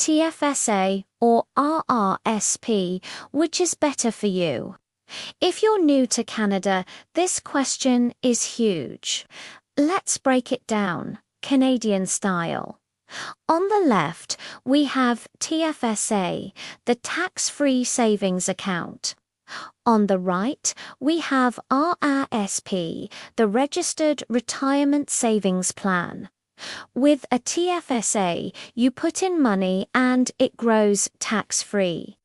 TFSA, or RRSP, which is better for you? If you're new to Canada, this question is huge. Let's break it down, Canadian style. On the left, we have TFSA, the tax-free savings account. On the right, we have RRSP, the Registered Retirement Savings Plan. With a TFSA, you put in money and it grows tax-free.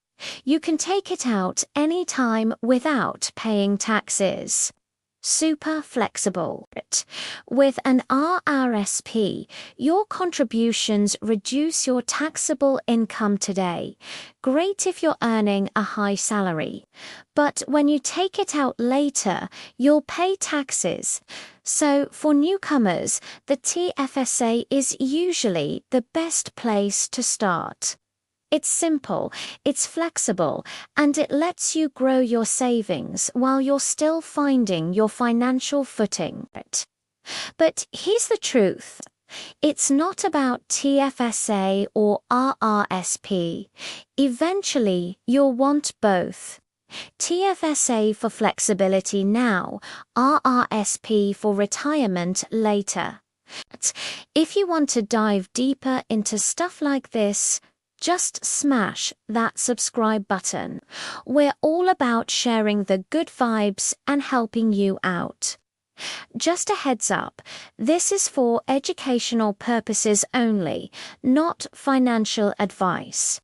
You can take it out anytime without paying taxes. Super flexible. With an RRSP, your contributions reduce your taxable income today. Great if you're earning a high salary. But when you take it out later, you'll pay taxes. So for newcomers, the TFSA is usually the best place to start. It's simple, it's flexible, and it lets you grow your savings while you're still finding your financial footing. But here's the truth. It's not about TFSA or RRSP. Eventually, you'll want both. TFSA for flexibility now, RRSP for retirement later. If you want to dive deeper into stuff like this, just smash that subscribe button. We're all about sharing the good vibes and helping you out. Just a heads up, this is for educational purposes only, not financial advice.